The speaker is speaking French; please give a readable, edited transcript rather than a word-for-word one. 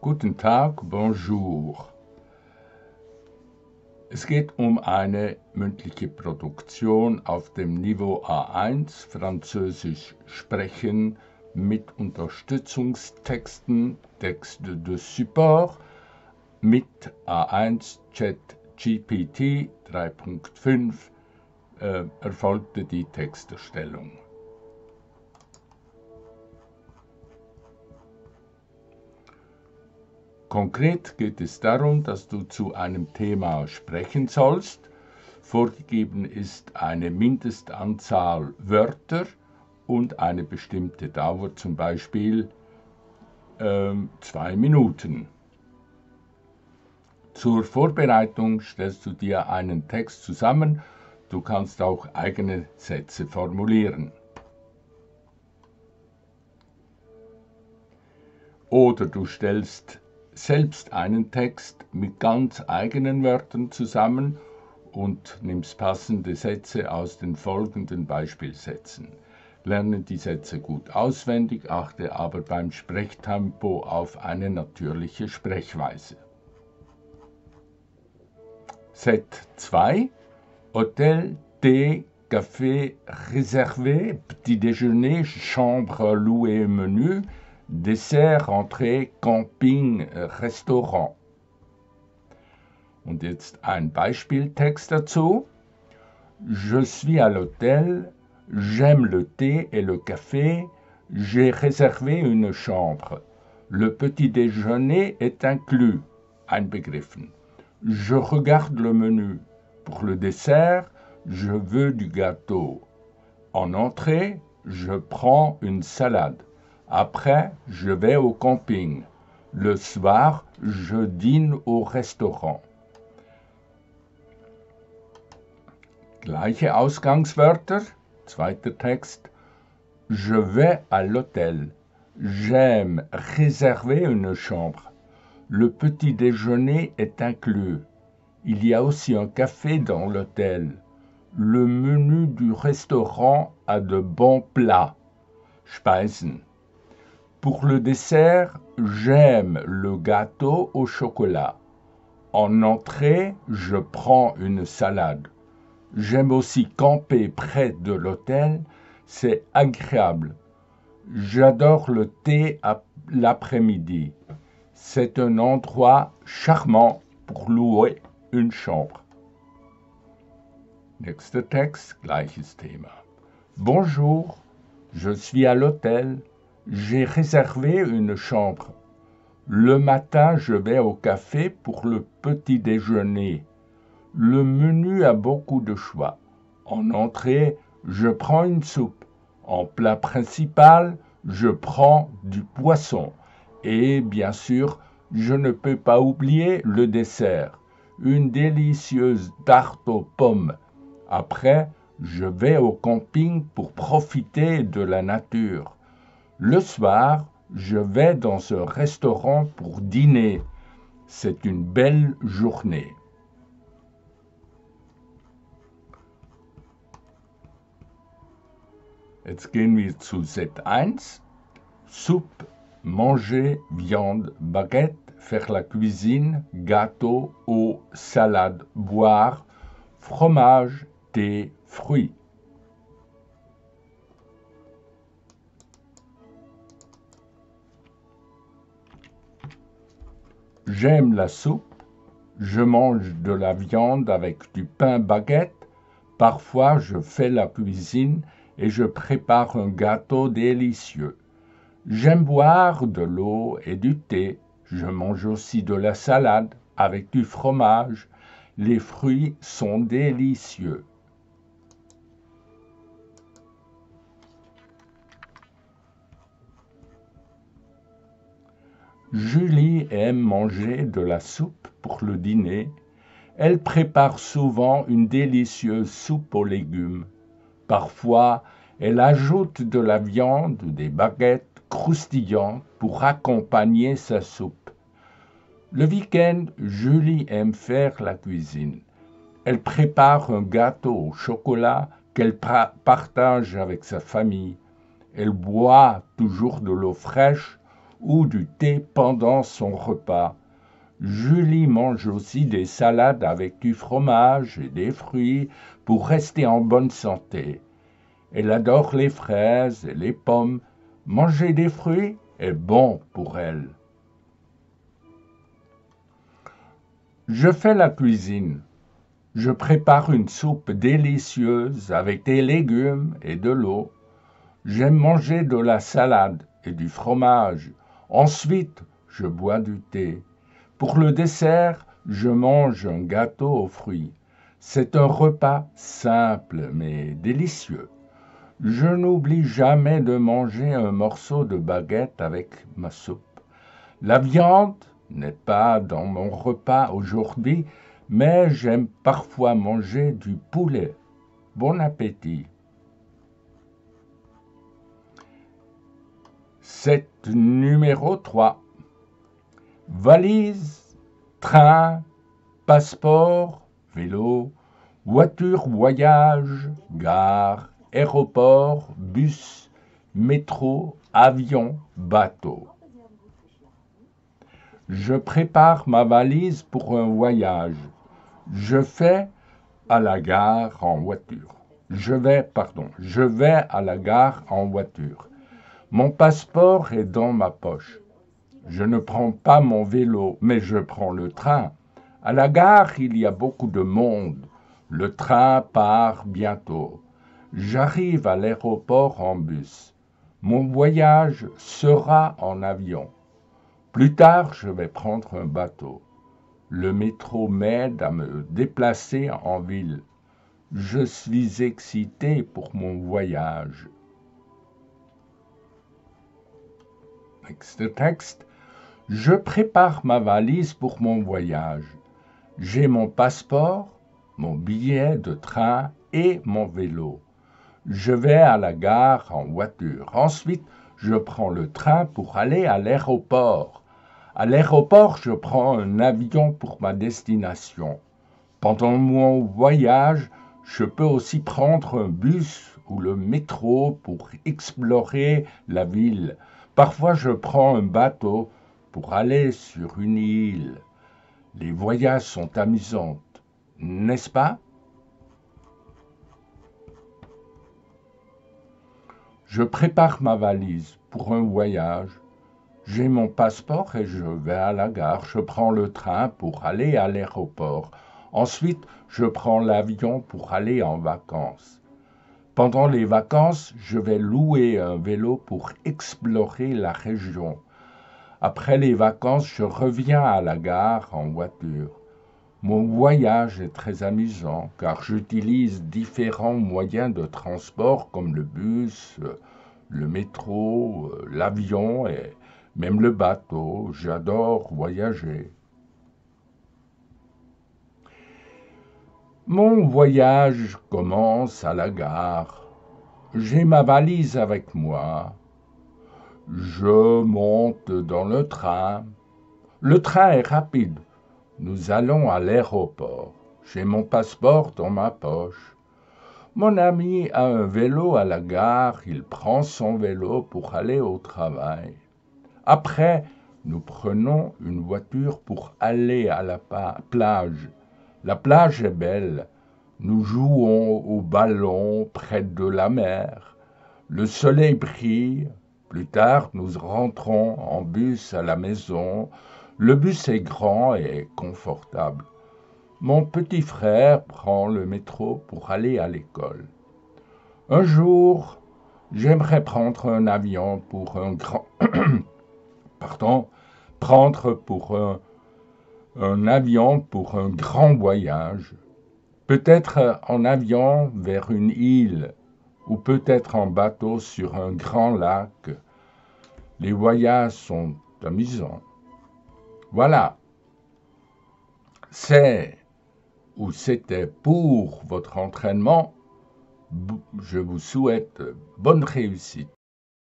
Guten Tag, bonjour. Es geht um eine mündliche Produktion auf dem Niveau A1, Französisch sprechen mit Unterstützungstexten, Texte de Support, mit A1 ChatGPT 3.5 erfolgte die Texterstellung. Konkret geht es darum, dass du zu einem Thema sprechen sollst. Vorgegeben ist eine Mindestanzahl Wörter und eine bestimmte Dauer, zum Beispiel 2 Minuten. Zur Vorbereitung stellst du dir einen Text zusammen. Du kannst auch eigene Sätze formulieren. Oder du stellst selbst einen Text mit ganz eigenen Wörtern zusammen und nimmst passende Sätze aus den folgenden Beispielsätzen. Lerne die Sätze gut auswendig, achte aber beim Sprechtempo auf eine natürliche Sprechweise. Set 2. Hôtel, Thé, Café réservé, Petit déjeuner, chambre louée, menu, Dessert, Entrée, Camping, Restaurant. Und jetzt ein Beispieltext dazu. Je suis à l'hôtel, j'aime le thé et le café, j'ai réservé une chambre. Le petit déjeuner est inclus, einbegriffen. Je regarde le menu. Pour le dessert, je veux du gâteau. En entrée, je prends une salade. Après, je vais au camping. Le soir, je dîne au restaurant. Gleiche Ausgangswörter. Zweiter Text. Je vais à l'hôtel. J'aime réserver une chambre. Le petit déjeuner est inclus. Il y a aussi un café dans l'hôtel. Le menu du restaurant a de bons plats. Speisen. Pour le dessert, j'aime le gâteau au chocolat. En entrée, je prends une salade. J'aime aussi camper près de l'hôtel, c'est agréable. J'adore le thé l'après-midi. C'est un endroit charmant pour louer une chambre. Nächster Text, gleiches Thema. Bonjour, je suis à l'hôtel. J'ai réservé une chambre. Le matin, je vais au café pour le petit déjeuner. Le menu a beaucoup de choix. En entrée, je prends une soupe. En plat principal, je prends du poisson. Et bien sûr, je ne peux pas oublier le dessert. Une délicieuse tarte aux pommes. Après, je vais au camping pour profiter de la nature. Le soir, je vais dans un restaurant pour dîner. C'est une belle journée. Jetzt gehen wir zu Set 1. Soupe, manger, viande, baguette, faire la cuisine, gâteau, eau, salade, boire, fromage, thé, fruits. J'aime la soupe, je mange de la viande avec du pain baguette, parfois je fais la cuisine et je prépare un gâteau délicieux. J'aime boire de l'eau et du thé, je mange aussi de la salade avec du fromage, les fruits sont délicieux. Julie aime manger de la soupe pour le dîner. Elle prépare souvent une délicieuse soupe aux légumes. Parfois, elle ajoute de la viande ou des baguettes croustillantes pour accompagner sa soupe. Le week-end, Julie aime faire la cuisine. Elle prépare un gâteau au chocolat qu'elle partage avec sa famille. Elle boit toujours de l'eau fraîche ou du thé pendant son repas. Julie mange aussi des salades avec du fromage et des fruits pour rester en bonne santé. Elle adore les fraises et les pommes. Manger des fruits est bon pour elle. Je fais la cuisine. Je prépare une soupe délicieuse avec des légumes et de l'eau. J'aime manger de la salade et du fromage. Ensuite, je bois du thé. Pour le dessert, je mange un gâteau aux fruits. C'est un repas simple mais délicieux. Je n'oublie jamais de manger un morceau de baguette avec ma soupe. La viande n'est pas dans mon repas aujourd'hui, mais j'aime parfois manger du poulet. Bon appétit. C'est numéro 3. Valise, train, passeport, vélo, voiture voyage, gare, aéroport, bus, métro, avion, bateau. Je prépare ma valise pour un voyage. Je vais à la gare en voiture. Je vais à la gare en voiture. Mon passeport est dans ma poche. Je ne prends pas mon vélo, mais je prends le train. À la gare, il y a beaucoup de monde. Le train part bientôt. J'arrive à l'aéroport en bus. Mon voyage sera en avion. Plus tard, je vais prendre un bateau. Le métro m'aide à me déplacer en ville. Je suis excité pour mon voyage. Next texte. Je prépare ma valise pour mon voyage. J'ai mon passeport, mon billet de train et mon vélo. Je vais à la gare en voiture. Ensuite, je prends le train pour aller à l'aéroport. À l'aéroport, je prends un avion pour ma destination. Pendant mon voyage, je peux aussi prendre un bus ou le métro pour explorer la ville. Parfois, je prends un bateau pour aller sur une île. Les voyages sont amusants, n'est-ce pas? Je prépare ma valise pour un voyage. J'ai mon passeport et je vais à la gare. Je prends le train pour aller à l'aéroport. Ensuite, je prends l'avion pour aller en vacances. Pendant les vacances, je vais louer un vélo pour explorer la région. Après les vacances, je reviens à la gare en voiture. Mon voyage est très amusant car j'utilise différents moyens de transport comme le bus, le métro, l'avion et même le bateau. J'adore voyager. Mon voyage commence à la gare. J'ai ma valise avec moi. Je monte dans le train. Le train est rapide. Nous allons à l'aéroport. J'ai mon passeport dans ma poche. Mon ami a un vélo à la gare. Il prend son vélo pour aller au travail. Après, nous prenons une voiture pour aller à la plage. La plage est belle. Nous jouons au ballon près de la mer. Le soleil brille. Plus tard, nous rentrons en bus à la maison. Le bus est grand et confortable. Mon petit frère prend le métro pour aller à l'école. Un jour, j'aimerais prendre un avion pour un grand... un avion pour un grand voyage. Peut-être en avion vers une île ou peut-être en bateau sur un grand lac. Les voyages sont amusants. Voilà, c'était pour votre entraînement. Je vous souhaite bonne réussite.